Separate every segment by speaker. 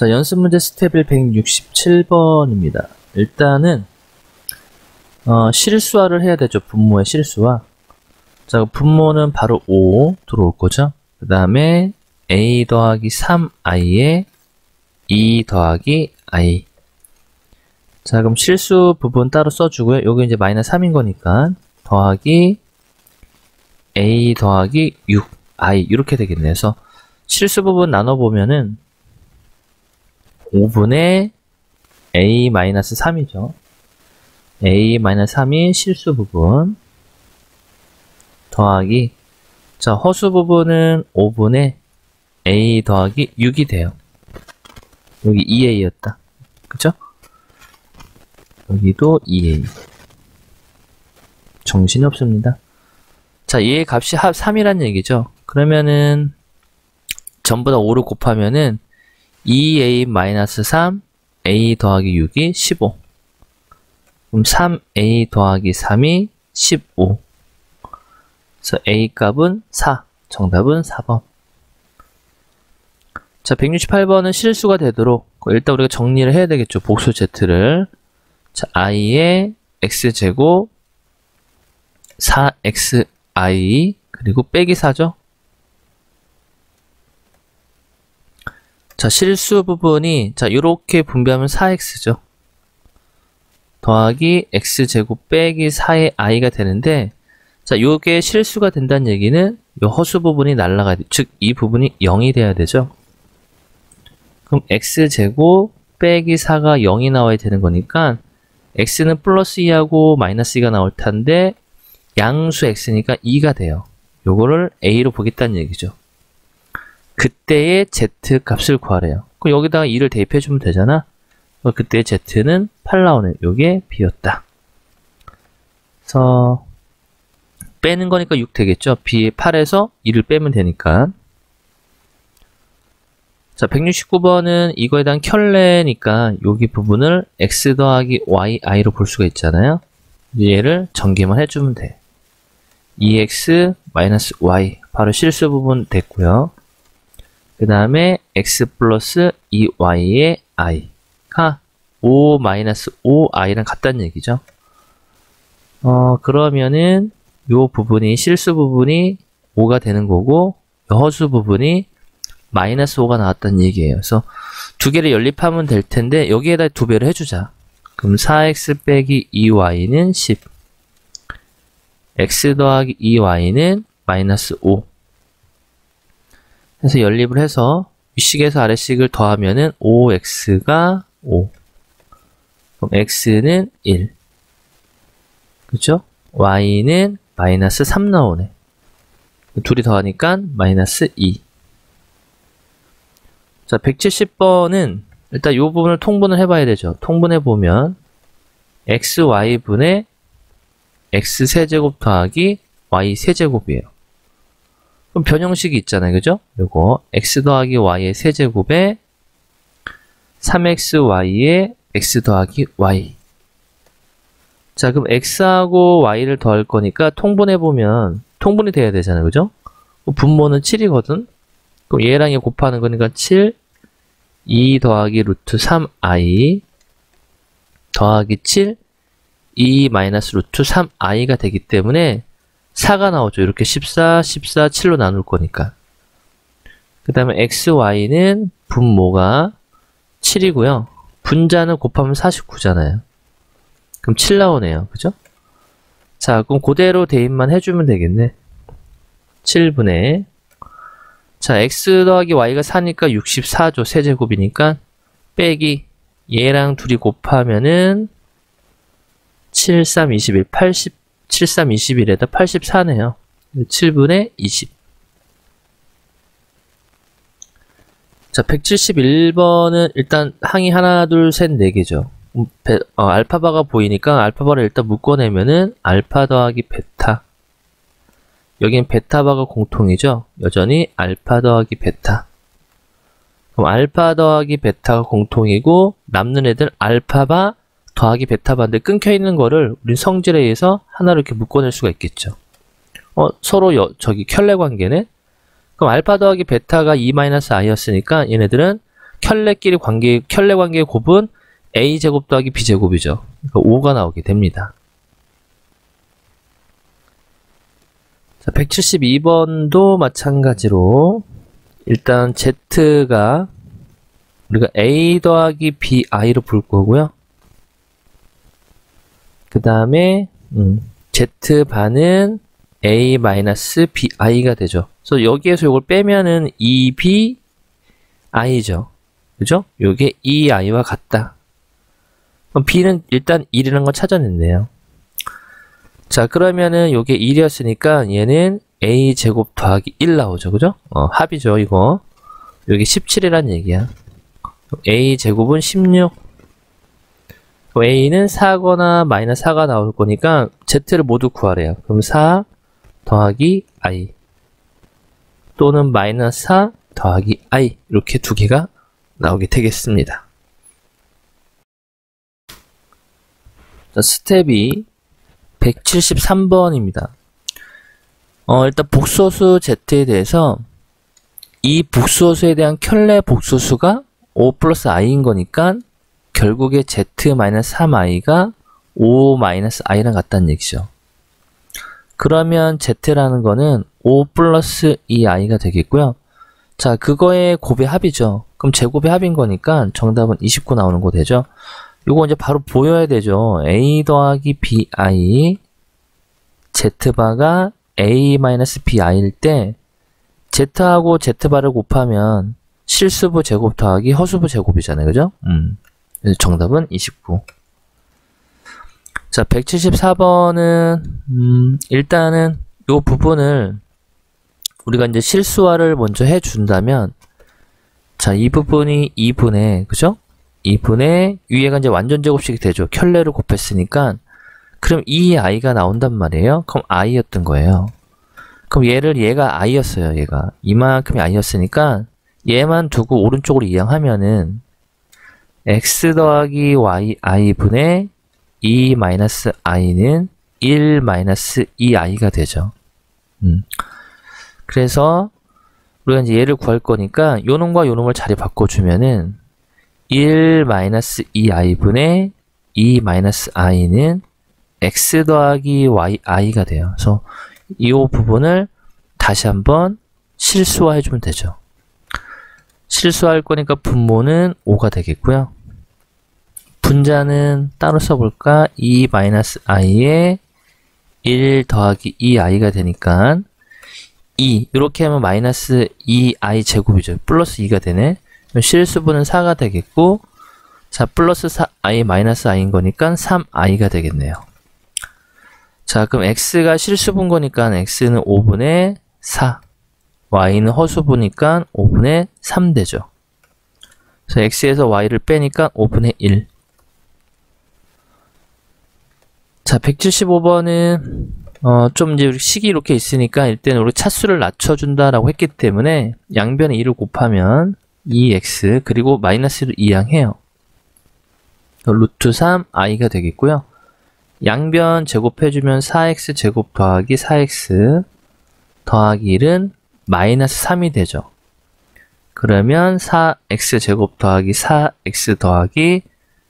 Speaker 1: 자, 연습 문제 스텝 1 167번입니다. 일단은 실수화를 해야 되죠. 분모의 실수화. 자, 분모는 바로 5 들어올 거죠. 그 다음에 a 더하기 3i에 2 더하기 i. 자, 그럼 실수 부분 따로 써주고요. 여기 이제 마이너스 3인 거니까 더하기 a 더하기 6i 이렇게 되겠네요. 그래서 실수 부분 나눠보면은 5분의 a-3이죠. a-3이 실수 부분 더하기, 자, 허수 부분은 5분의 a 더하기 6이 돼요. 여기 2a였다. 그쵸? 여기도 2a. 정신이 없습니다. 자, 얘의 값이 3이란 얘기죠. 그러면은 전부 다 5를 곱하면은 2a-3 a 더하기 6이 15. 그럼 3a 더하기 3이 15. 그래서 a 값은 4. 정답은 4번. 자, 168번은 실수가 되도록 일단 우리가 정리를 해야 되겠죠. 복수 z를. 자, i의 x제곱 4xi 그리고 빼기 4죠. 자, 실수 부분이, 자, 요렇게 분배하면 4x죠. 더하기 x제곱 빼기 4의 i가 되는데, 자, 요게 실수가 된다는 얘기는 요 허수 부분이 날라가야 돼. 즉, 이 부분이 0이 돼야 되죠. 그럼 x제곱 빼기 4가 0이 나와야 되는 거니까, x는 플러스 2하고 마이너스 2가 나올 텐데, 양수 x니까 2가 돼요. 요거를 a로 보겠다는 얘기죠. 그때의 z 값을 구하래요. 그럼 여기다가 2를 대입해주면 되잖아. 그때의 z는 8 나오네. 요게 b였다. 그래서 빼는 거니까 6 되겠죠. b의 8에서 2를 빼면 되니까. 자, 169번은 이거에 대한 켤레니까 여기 부분을 x 더하기 yi로 볼 수가 있잖아요. 얘를 전개만 해주면 돼. 2x y 바로 실수 부분 됐고요. 그 다음에 x 플러스 2y의 i가 5-5i랑 같다는 얘기죠. 그러면은 요 부분이 실수 부분이 5가 되는 거고 요 허수 부분이 마이너스 5가 나왔다는 얘기예요. 그래서 두 개를 연립하면 될 텐데 여기에다 2배를 해주자. 그럼 4x 빼기 2y는 10. x 더하기 2y는 마이너스 5. 해서 연립을 해서 윗식에서 아래식을 더하면은 5x가 5. 그럼 x는 1. 그죠? y는 마이너스 3 나오네. 둘이 더하니까 마이너스 2. 자, 170번은 일단 이 부분을 통분을 해봐야 되죠. 통분해보면 xy분의 x세제곱 더하기 y세제곱이에요. 그럼 변형식이 있잖아요. 그죠? 요거 x 더하기 y의 세제곱에 3xy의 x 더하기 y. 자, 그럼 x하고 y를 더할 거니까 통분해보면 통분이 돼야 되잖아요. 그죠? 분모는 7이거든? 그럼 얘랑 얘 곱하는 거니까 7, 2 더하기 루트 3i 더하기 7, 2 마이너스 루트 3i가 되기 때문에 4가 나오죠. 이렇게 14, 14, 7로 나눌 거니까. 그 다음에 xy는 분모가 7이고요. 분자는 곱하면 49잖아요. 그럼 7 나오네요. 그죠? 자, 그럼 그대로 대입만 해주면 되겠네. 7분의, 자, x 더하기 y가 4니까 64죠. 세제곱이니까 빼기 얘랑 둘이 곱하면은 7, 3, 21, 80, 7, 3, 21에다 84네요. 7분의 20. 자, 171번은 일단 항이 하나, 둘, 셋, 4개죠. 알파바가 보이니까 알파바를 일단 묶어내면은 알파 더하기 베타. 여긴 베타바가 공통이죠. 여전히 알파 더하기 베타. 그럼 알파 더하기 베타가 공통이고 남는 애들 알파바 더하기 베타바인데 끊겨있는 거를 우린 성질에 의해서 하나로 이렇게 묶어낼 수가 있겠죠. 서로 저기 켤레 관계네. 그럼 알파 더하기 베타가 2-i였으니까 얘네들은 켤레 관계의 곱은 a제곱 더하기 b제곱이죠. 그러니까 5가 나오게 됩니다. 자, 172번도 마찬가지로 일단 z가 우리가 a 더하기 bi로 풀 거고요. 그 다음에 z반은 a 마이너스 bi가 되죠. 그래서 여기에서 이걸 빼면은 2bi죠. 그죠? 요게 2i와 같다. 그럼 b는 일단 1이라는 걸 찾아냈네요. 자, 그러면은 요게 1이었으니까 얘는 a제곱 더하기 1 나오죠. 그죠? 합이죠, 이거. 여기 17이란 얘기야. a제곱은 16. a는 4거나 마이너스 4가 나올 거니까 z를 모두 구하래요. 그럼 4 더하기 i 또는 마이너스 4 더하기 i 이렇게 두 개가 나오게 되겠습니다. 자, 스텝이 173번입니다. 일단 복소수 z에 대해서 이 복소수에 대한 켤레 복소수가 5 플러스 i인 거니까 결국에 z-3i가 5-i랑 같다는 얘기죠. 그러면 z라는 거는 5 플러스 2i가 되겠고요. 자, 그거의 곱의 합이죠. 그럼 제곱의 합인 거니까 정답은 29 나오는 거 되죠. 요거 이제 바로 보여야 되죠. a 더하기 bi z바가 a-bi일 때 z하고 z바를 곱하면 실수부 제곱 더하기 허수부 제곱이잖아요. 그죠? 그래서 정답은 29. 자, 174번은 일단은 요 부분을 우리가 이제 실수화를 먼저 해준다면, 자, 이 부분이 2분의, 그죠? 2분의 위에가 이제 완전 제곱식이 되죠. 켤레를 곱했으니까. 그럼 이 i가 나온단 말이에요. 그럼 i였던 거예요. 그럼 얘가 i였어요. 얘가 이만큼이 i였으니까 얘만 두고 오른쪽으로 이항하면은 x 더하기 y i분의 2 마이너스 i는 1 마이너스 2i가 되죠. 그래서 우리가 이제 얘를 구할 거니까 요 놈과 요 놈을 자리 바꿔주면은 1 마이너스 2i분의 2 마이너스 i는 x 더하기 yi가 돼요. 그래서 이 부분을 다시 한번 실수화 해주면 되죠. 실수할 거니까 분모는 5가 되겠고요. 분자는 따로 써볼까? 2 마이너스 i에 1 더하기 2i가 되니까 2 이렇게 하면 마이너스 2i 제곱이죠. 플러스 2가 되네. 실수분은 4가 되겠고, 자, 플러스 4i 마이너스 i인 거니까 3i가 되겠네요. 자, 그럼 x가 실수분 거니까 x는 5분의 4, y는 허수분이니까 5분의 3 되죠. 그래서 x에서 y를 빼니까 5분의 1. 자, 175번은 좀 이제 식이 이렇게 있으니까 일단 우리 차수를 낮춰준다라고 했기 때문에 양변에 2를 곱하면 2x 그리고 마이너스를 이항해요. 루트 3i가 되겠고요. 양변 제곱해주면 4x 제곱 더하기 4x 더하기 1은 마이너스 3이 되죠. 그러면 4x 제곱 더하기 4x 더하기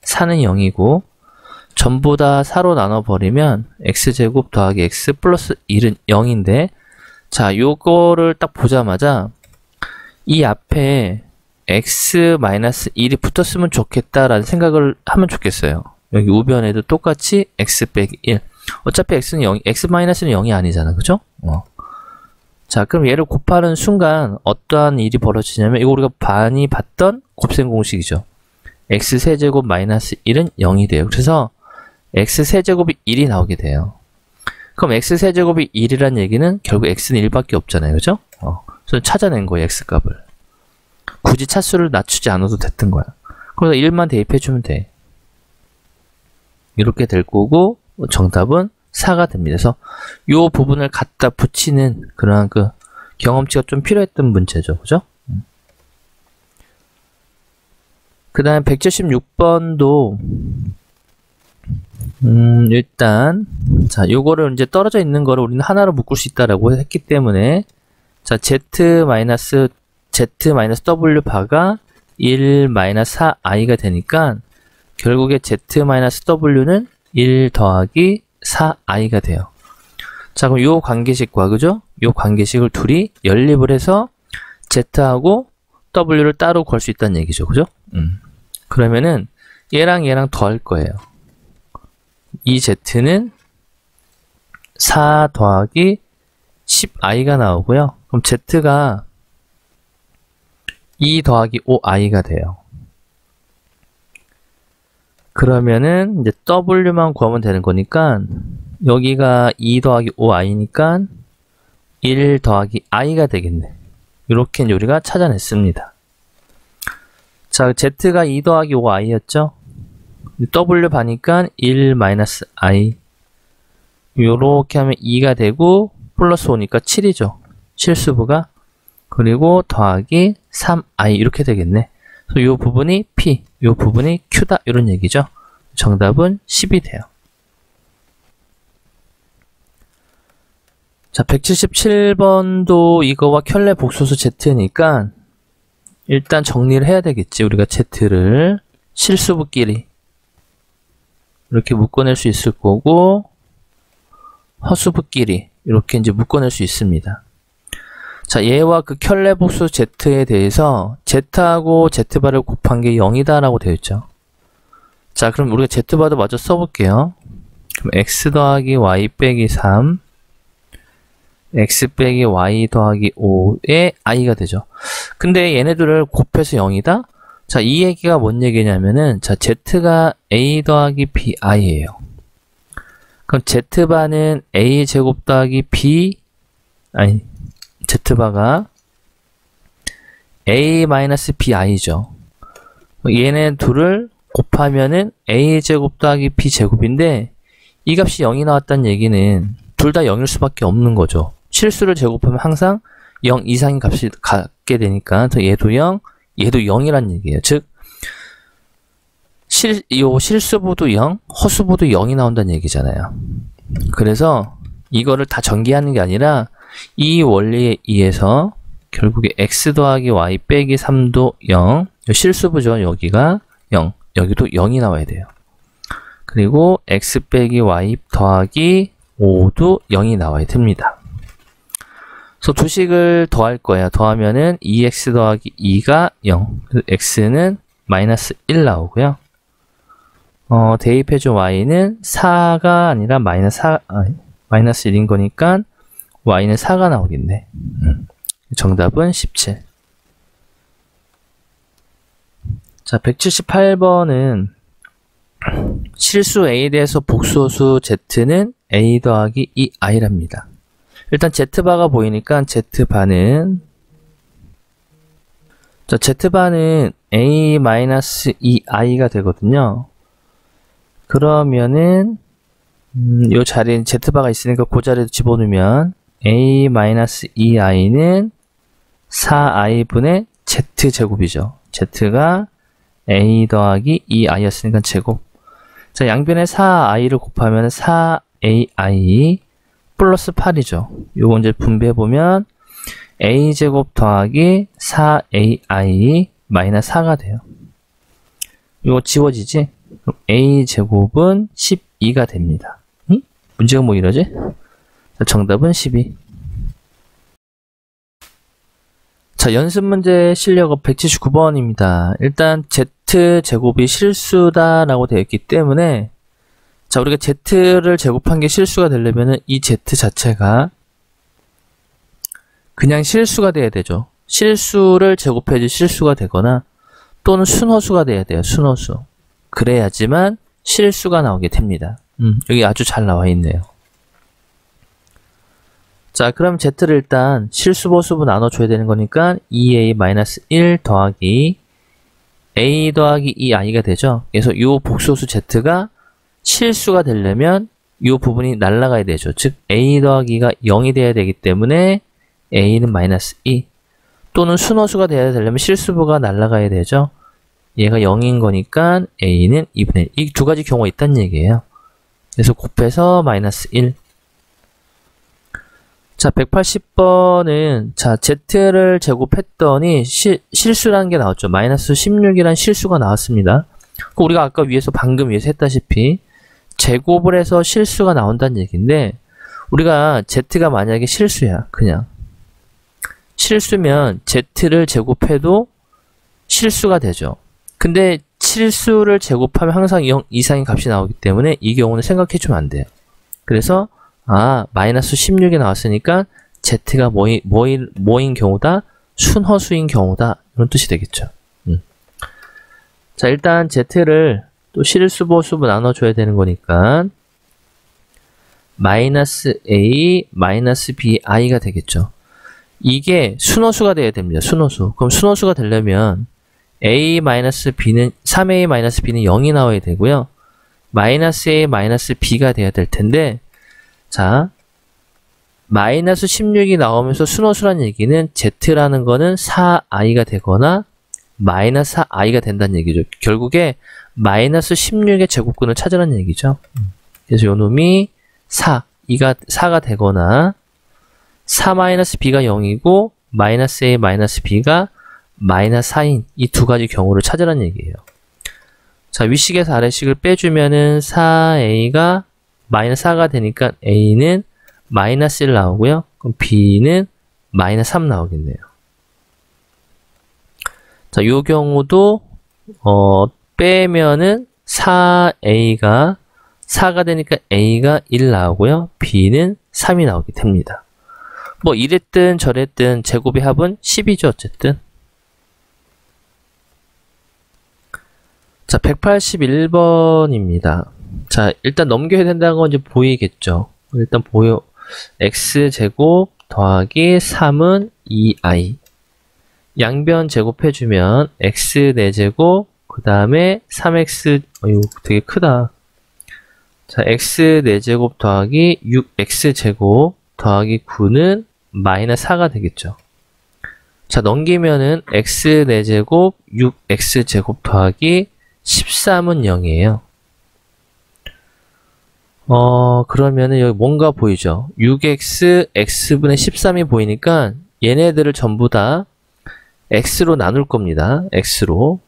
Speaker 1: 4는 0이고 전부 다 4로 나눠버리면 x제곱 더하기 x 플러스 1은 0인데, 자, 요거를 딱 보자마자 이 앞에 x-1이 붙었으면 좋겠다라는 생각을 하면 좋겠어요. 여기 우변에도 똑같이 x 빼기 1. 어차피 x는 0, x-는 0이 아니잖아. 그죠? 자, 그럼 얘를 곱하는 순간 어떠한 일이 벌어지냐면, 이거 우리가 많이 봤던 곱셈 공식이죠. x세제곱 마이너스 1은 0이 돼요. 그래서 x세제곱이 1이 나오게 돼요. 그럼 x세제곱이 1이란 얘기는 결국 x는 1밖에 없잖아요. 그죠? 그래서 찾아낸 거예요, x값을. 굳이 차수를 낮추지 않아도 됐던 거야. 그래서 1만 대입해주면 돼. 이렇게 될 거고, 정답은 4가 됩니다. 그래서 이 부분을 갖다 붙이는 그러한 그 경험치가 좀 필요했던 문제죠. 그죠? 그 다음에 176번도 일단 자, 요거를 이제 떨어져 있는 거를 우리는 하나로 묶을 수 있다라고 했기 때문에, 자, z-w 바가 1 마이너스 4i가 되니까 결국에 z-w는 1 더하기 4i가 돼요. 자, 그럼 요 관계식과, 그죠? 요 관계식을 둘이 연립을 해서 z하고 w를 따로 걸 수 있다는 얘기죠. 그죠? 그러면은 얘랑 얘랑 더할 거예요. 이 z는 4 더하기 10i가 나오고요. 그럼 z가 2 더하기 5i가 돼요. 그러면은 이제 w만 구하면 되는 거니까 여기가 2 더하기 5i니까 1 더하기 i가 되겠네. 이렇게 우리가 찾아냈습니다. 자, z가 2 더하기 5i였죠? w 봐니까 1 마이너스 i. 요렇게 하면 2가 되고 플러스 5니까 7이죠. 실수부가. 그리고 더하기 3i 이렇게 되겠네. 그래서 요 부분이 p, 요 부분이 q다 이런 얘기죠. 정답은 10이 돼요. 자, 177번도 이거와 켤레 복소수 z니까 일단 정리를 해야 되겠지. 우리가 z를 실수부끼리 이렇게 묶어낼 수 있을 거고 허수부끼리 이렇게 이제 묶어낼 수 있습니다. 자, 얘와 그 켤레 복수 z에 대해서 z하고 z바를 곱한 게 0이다 라고 되어 있죠. 자, 그럼 우리가 z바도 마저 써볼게요. 그럼 x 더하기 y 빼기 3 x 빼기 y 더하기 5의 i가 되죠. 근데 얘네들을 곱해서 0이다? 자, 이 얘기가 뭔 얘기냐면은, 자, z가 a 더하기 bi예요. 그럼 z바는 a 제곱 더하기 b, 아니, z바가 a 마이너스 bi죠. 얘네 둘을 곱하면은 a 제곱 더하기 b 제곱인데, 이 값이 0이 나왔다는 얘기는 둘 다 0일 수밖에 없는 거죠. 실수를 제곱하면 항상 0 이상의 값을 갖게 되니까 얘도 0, 얘도 0이란 얘기예요. 즉 실수부도 0, 허수부도 0이 나온다는 얘기잖아요. 그래서 이거를 다 전개하는 게 아니라 이 원리에 의해서 결국에 x 더하기 y 빼기 3도 0, 실수부죠. 여기가 0, 여기도 0이 나와야 돼요. 그리고 x 빼기 y 더하기 5도 0이 나와야 됩니다. 그래서 두 식을 더할 거야. 더하면은 2x 더하기 2가 0. 그래서 x는 마이너스 1 나오고요. 대입해준 y는 4가 아니라 마이너스 1인 거니까 y는 4가 나오겠네. 정답은 17. 자, 178번은 실수 a에 대해서 복소수 z는 a 더하기 2i랍니다. 일단 z바가 보이니까 z바는 자, z바는 a-2i가 되거든요. 그러면은 요 자리에 z바가 있으니까 그 자리에 집어넣으면 a-2i는 4i분의 z제곱이죠. z가 a 더하기 2i였으니까 제곱. 자, 양변에 4i를 곱하면 4ai 플러스 8이죠. 요거 이제 분배해보면 a제곱 더하기 4ai 마이너스 4가 돼요. 요거 지워지지? 그럼 a제곱은 12가 됩니다. 응? 문제가 뭐 이러지? 자, 정답은 12. 자, 연습 문제 실력은 179번입니다. 일단 z제곱이 실수다 라고 되어 있기 때문에 자, 우리가 z를 제곱한 게 실수가 되려면은 이 z 자체가 그냥 실수가 돼야 되죠. 실수를 제곱해야지 실수가 되거나 또는 순허수가 돼야 돼요. 순허수. 그래야지만 실수가 나오게 됩니다. 여기 아주 잘 나와 있네요. 자, 그럼 z를 일단 실수 보수부 나눠줘야 되는 거니까 2a-1 더하기 a 더하기 2i가 되죠. 그래서 이 복소수 z가 실수가 되려면 이 부분이 날아가야 되죠. 즉 a 더하기가 0이 돼야 되기 때문에 a는 마이너스 2 또는 순허수가 돼야 되려면 실수부가 날아가야 되죠. 얘가 0인 거니까 a는 2분의 1. 이 두 가지 경우가 있다는 얘기예요. 그래서 곱해서 마이너스 1. 자, 180번은 자, z를 제곱했더니 실수라는 게 나왔죠. 마이너스 16이라는 실수가 나왔습니다. 우리가 아까 방금 위에서 했다시피 제곱을 해서 실수가 나온다는 얘기인데, 우리가 z가 만약에 실수야, 그냥 실수면 z를 제곱해도 실수가 되죠. 근데 실수를 제곱하면 항상 0 이상의 값이 나오기 때문에 이 경우는 생각해주면 안 돼요. 그래서 마이너스 16이 나왔으니까 z가 뭐인 경우다? 순허수인 경우다. 이런 뜻이 되겠죠. 자, 일단 z를 또 실수, 보수로 나눠줘야 되는 거니까 마이너스 a, 마이너스 bi가 되겠죠. 이게 순허수가 돼야 됩니다. 순허수. 그럼 순허수가 되려면 a-b는 3a-b는 0이 나와야 되고요. 마이너스 a, 마이너스 b가 돼야 될 텐데, 자, 마이너스 16이 나오면서 순허수라는 얘기는 z라는 거는 4i가 되거나 마이너스 4i가 된다는 얘기죠. 결국에 마이너스 16의 제곱근을 찾으라는 얘기죠. 그래서 요 놈이 4가 되거나 4-b가 0이고 마이너스 a, 마이너스 b가 마이너스 4인 이 두 가지 경우를 찾으라는 얘기예요. 자, 위식에서 아래식을 빼주면은 4a가 마이너스 4가 되니까 a는 마이너스 1 나오고요. 그럼 b는 마이너스 3 나오겠네요. 자, 요 경우도 빼면은 4a가 4가 되니까 a가 1 나오고요. b는 3이 나오게 됩니다. 뭐 이랬든 저랬든 제곱의 합은 10이죠. 어쨌든. 자, 181번입니다. 자, 일단 넘겨야 된다는 건 이제 보이겠죠. 일단 x제곱 더하기 3은 2i. 양변 제곱해주면 x 4제곱, 그 다음에 3x, 이거 되게 크다. 자, x 4제곱 더하기 6x제곱 더하기 9는 마이너스 4가 되겠죠. 자, 넘기면은 x 4제곱 6x제곱 더하기 13은 0이에요. 그러면은 여기 뭔가 보이죠? 6x, x분의 13이 보이니까 얘네들을 전부 다 x로 나눌 겁니다. x로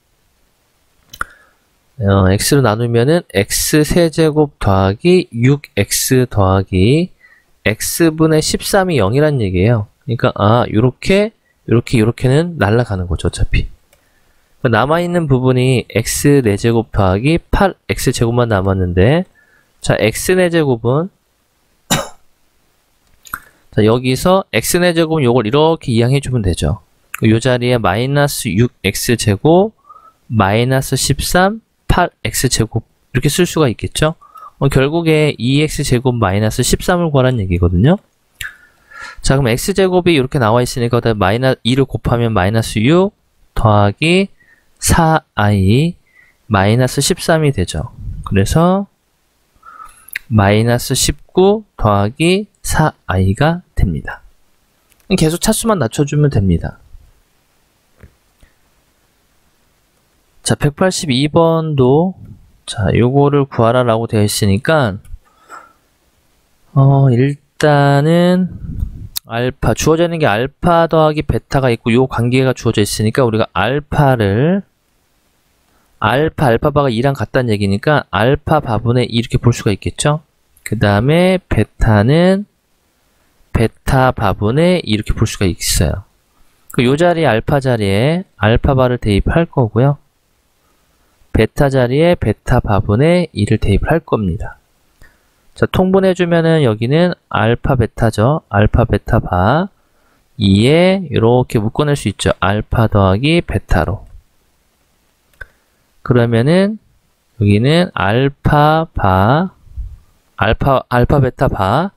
Speaker 1: 나누면은 x 세제곱 더하기 6x 더하기 x분의 13이 0이란 얘기예요. 그러니까 요렇게는 날아가는 거죠. 어차피 남아있는 부분이 x 4제곱 더하기 8x제곱만 남았는데, 자, x 4제곱은 자, 여기서 x 4제곱은 요걸 이렇게 이항해주면 되죠. 요 자리에 마이너스 6x제곱 마이너스 13 8x제곱 이렇게 쓸 수가 있겠죠. 결국에 2x제곱 마이너스 13을 구하라는 얘기거든요. 자, 그럼 x제곱이 이렇게 나와 있으니까 마이너스 2를 곱하면 마이너스 6 더하기 4i 마이너스 13이 되죠. 그래서 마이너스 19 더하기 4i가 됩니다. 계속 차수만 낮춰주면 됩니다. 자, 182번도 자, 요거를 구하라 라고 되어 있으니까 일단은 알파, 주어져 있는 게 알파 더하기 베타가 있고 요 관계가 주어져 있으니까 우리가 알파바가 2랑 같다는 얘기니까 알파 바분의 2 이렇게 볼 수가 있겠죠. 그 다음에 베타는 베타 바분의 2 이렇게 볼 수가 있어요. 요 자리에 알파 자리에 알파바를 대입할 거고요. 베타 자리에 베타 바분의 2를 대입할 겁니다. 자, 통분해주면은 여기는 알파 베타죠. 알파 베타 바 2에 이렇게 묶어낼 수 있죠. 알파 더하기 베타로. 그러면은 여기는 알파 베타 바.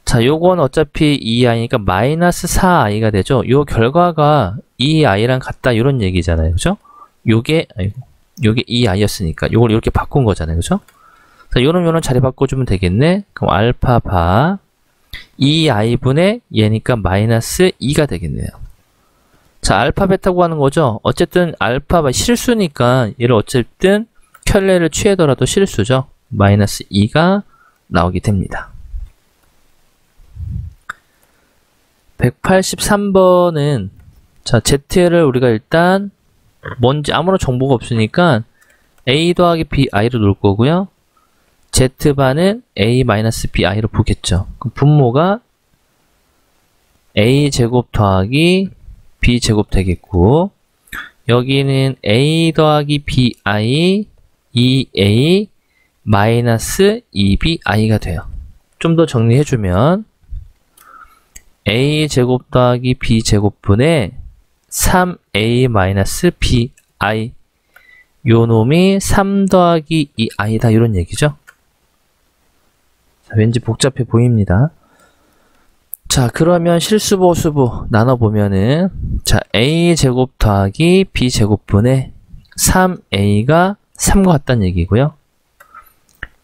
Speaker 1: 자, 요건 어차피 2i니까 마이너스 4i가 되죠. 요 결과가 2i랑 같다 이런 얘기잖아요. 그죠? 요게 2i였으니까 요걸 이렇게 바꾼 거잖아요. 그죠? 자, 요런 자리 바꿔주면 되겠네. 그럼 알파 바 2i분의 얘니까 마이너스 2가 되겠네요. 자, 알파 베타 구하는 거죠. 어쨌든 알파가 실수니까 얘를 어쨌든 켤레를 취하더라도 실수죠. 마이너스 2가 나오게 됩니다. 183번은 자, Z를 우리가 일단 뭔지 아무런 정보가 없으니까 A 더하기 BI로 놓을 거고요. Z반은 A-BI로 보겠죠. 그럼 분모가 A제곱 더하기 B제곱 되겠고, 여기는 A 더하기 BI 2A 마이너스 2BI가 돼요. 좀 더 정리해주면 A제곱 더하기 B제곱분의 3A 마이너스 BI, 요 놈이 3 더하기 2i다 이런 얘기죠. 자, 왠지 복잡해 보입니다. 자, 그러면 실수 보수부 나눠보면은 자, A제곱 더하기 B제곱분의 3A가 3과 같다는 얘기고요.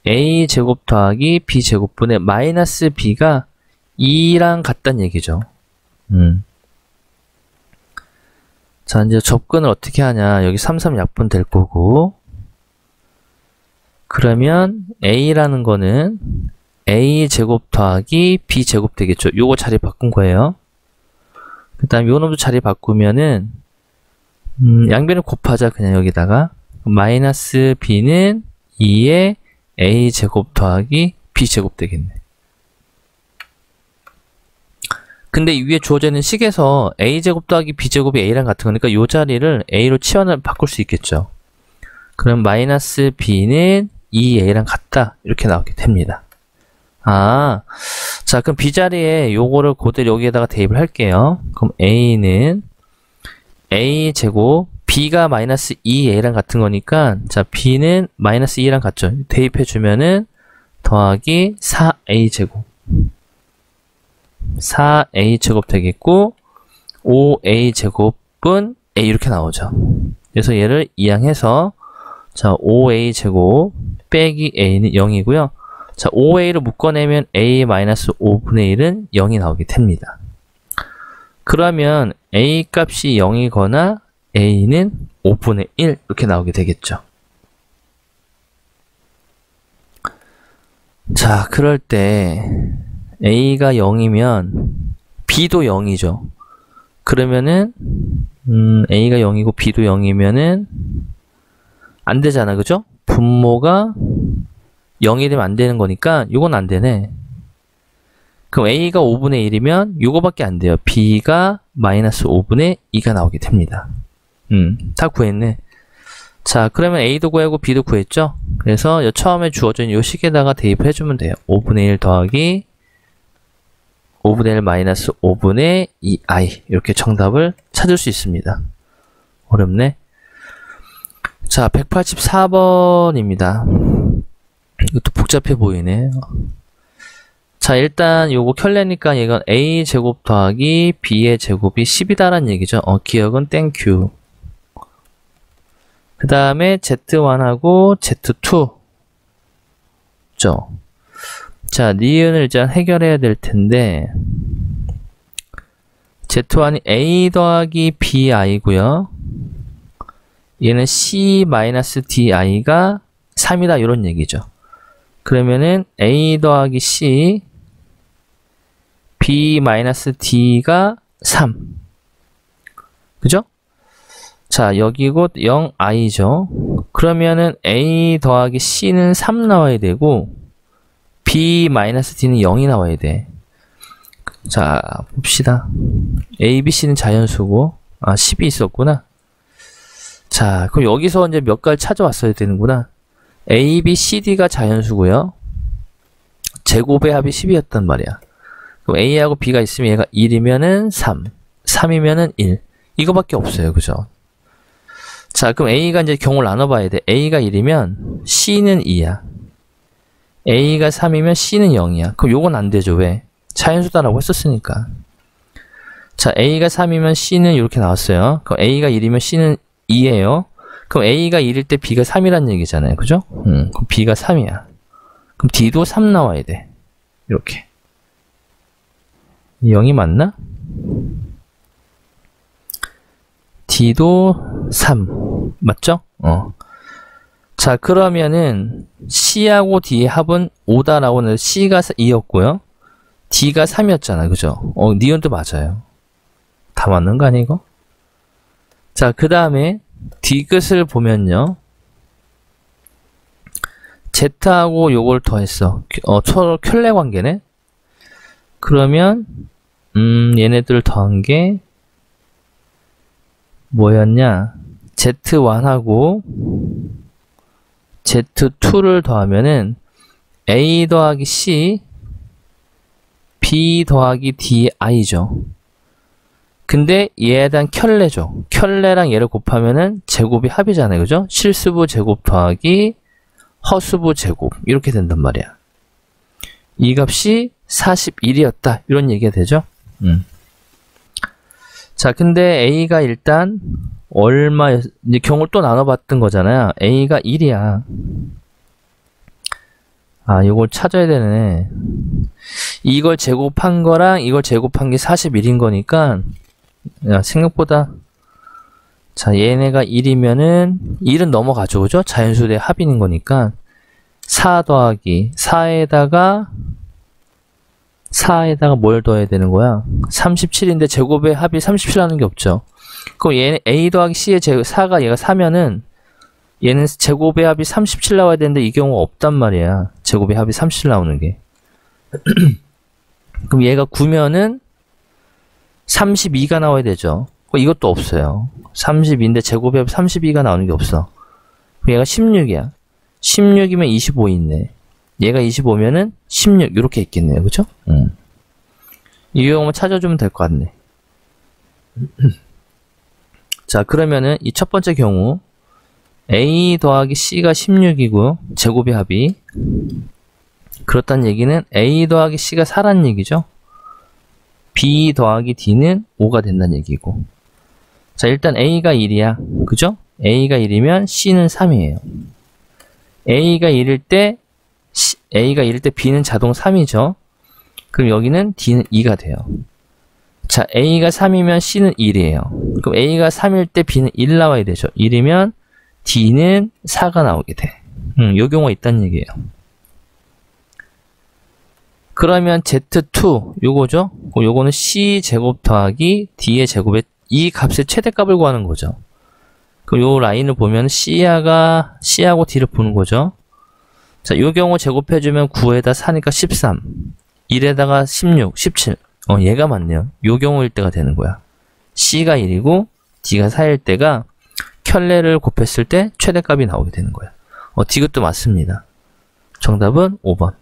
Speaker 1: A제곱 더하기 B제곱분의 마이너스 B가 2랑 같다는 얘기죠. 자, 이제 접근을 어떻게 하냐. 여기 3, 약분 될 거고. 그러면 A라는 거는 A제곱 더하기 B제곱 되겠죠. 요거 자리 바꾼 거예요. 그 다음 요 놈도 자리 바꾸면은, 양변을 곱하자, 그냥 여기다가. 마이너스 B는 2에 A제곱 더하기 B제곱 되겠네. 근데 이 위에 주어져 있는 식에서 A제곱 더하기 B제곱이 A랑 같은 거니까 이 자리를 A로 치환을 바꿀 수 있겠죠. 그럼 마이너스 B는 2A랑 같다. 이렇게 나오게 됩니다. 아, 자, 그럼 B 자리에 요거를 그대로 여기에다가 대입을 할게요. 그럼 A는 A제곱, B가 마이너스 2A랑 같은 거니까, 자, B는 마이너스 2랑 같죠. 대입해주면은 더하기 4A제곱. 4A제곱 되겠고, 5A제곱은 A 이렇게 나오죠. 그래서 얘를 이항해서, 자, 5A제곱 빼기 A는 0이고요. 자, 5A를 묶어내면 A-5분의 1은 0이 나오게 됩니다. 그러면 A 값이 0이거나 A는 5분의 1 이렇게 나오게 되겠죠. 자, 그럴 때 A가 0이면 B도 0이죠. 그러면은 A가 0이고 B도 0이면은 안 되잖아, 그죠? 분모가 0이 되면 안 되는 거니까 이건 안 되네. 그럼 A가 5분의 1이면 이거밖에 안 돼요. B가 마이너스 5분의 2가 나오게 됩니다. 다 구했네. 자, 그러면 A도 구하고 B도 구했죠? 그래서 처음에 주어진 이 식에다가 대입을 해주면 돼요. 5분의 1 더하기 5분의 1 마이너스 5분의 2i. 이렇게 정답을 찾을 수 있습니다. 어렵네. 자, 184번입니다. 이것도 복잡해 보이네. 자, 일단 요거 켤레니까 얘가 A제곱 더하기 B의 제곱이 10이다라는 얘기죠. 기억은 땡큐. 그 다음에 Z1하고 Z2. 죠. 자, 니은을 일단 해결해야 될 텐데, Z1이 A 더하기 BI고요. 얘는 C-DI가 3이다, 이런 얘기죠. 그러면은 A 더하기 C, B-D가 3. 그죠? 자, 여기 곧 0i죠. 그러면은 A 더하기 C는 3 나와야 되고, B-D는 0이 나와야 돼. 자, 봅시다. A, B, C는 자연수고, 10이 있었구나. 자, 그럼 여기서 이제 몇 가지 찾아왔어야 되는구나. A, B, C, D가 자연수고요. 제곱의 합이 10이었단 말이야. 그럼 A하고 B가 있으면 얘가 1이면은 3, 3이면은 1. 이거밖에 없어요. 그죠? 자, 그럼 A가 이제 경우를 나눠봐야 돼. A가 1이면 C는 2야. A가 3이면 C는 0이야. 그럼 요건 안 되죠. 왜? 자연수다라고 했었으니까. 자, A가 3이면 C는 이렇게 나왔어요. 그럼 A가 1이면 C는 2예요. 그럼 A가 1일 때 B가 3이란 얘기잖아요. 그죠? 그럼 B가 3이야. 그럼 D도 3 나와야 돼. 이렇게. 0이 맞나? D도 3. 맞죠? 자, 그러면은 C하고 D의 합은 5다라고 하는데 C가 2였고요. D가 3이었잖아. 그죠? 니은도 맞아요. 다 맞는 거 아니, 이거? 자, 그 다음에 D끝을 보면요. Z하고 요걸 더했어. 서로 켤레 관계네? 그러면, 얘네들 더한 게, 뭐였냐? Z1하고 Z2를 더하면은 A 더하기 C, B 더하기 DI죠. 근데 얘에 대한 켤레죠. 켤레랑 얘를 곱하면은 제곱이 합이잖아요. 그죠? 실수부 제곱 더하기 허수부 제곱. 이렇게 된단 말이야. 이 값이 41이었다. 이런 얘기가 되죠? 자, 근데 A가 일단 이제 경우를 또 나눠봤던 거잖아요. A가 1이야. 아, 이걸 찾아야 되네. 이걸 제곱한 거랑 이걸 제곱한 게 41인 거니까, 야, 생각보다, 자, 얘네가 1이면은, 1은 넘어가죠. 그죠? 자연수의 합인 거니까, 4 더하기, 4에다가 뭘 더해야 되는 거야? 37인데 제곱의 합이 37라는 게 없죠. 그럼 얘는 A 더하기 C의 4가 얘가 4면은 얘는 제곱의 합이 37 나와야 되는데 이 경우가 없단 말이야. 제곱의 합이 37 나오는 게. 그럼 얘가 9면은 32가 나와야 되죠. 이것도 없어요. 32인데 제곱의 합 32가 나오는 게 없어. 그럼 얘가 16이야. 16이면 25 있네. 얘가 25면은 16 이렇게 있겠네요. 그쵸? 이 경우만 찾아주면 될 것 같네. 자, 그러면은 이 첫 번째 경우 A 더하기 C가 16이고 제곱의 합이 그렇다는 얘기는 A 더하기 C가 4란 얘기죠. B 더하기 D는 5가 된다는 얘기고. 자, 일단 A가 1이야. 그죠? A가 1이면 C는 3이에요. A가 1일 때 B는 자동 3이죠. 그럼 여기는 D는 2가 돼요. 자, A가 3이면 C는 1이에요. 그럼 A가 3일 때 B는 1 나와야 되죠. 1이면 D는 4가 나오게 돼. 요 경우가 있다는 얘기예요. 그러면 Z2, 요거죠? 요거는 C 제곱 더하기 D의 제곱에 이 값의 최대값을 구하는 거죠. 그럼 요 라인을 보면 C하고 D를 보는 거죠. 자, 요 경우 제곱해주면 9에다 4니까 13. 1에다가 16, 17. 얘가 맞네요. 요 경우일 때가 되는 거야. C가 1이고 D가 4일 때가 켤레를 곱했을 때 최대값이 나오게 되는 거야. 디귿도 맞습니다. 정답은 5번.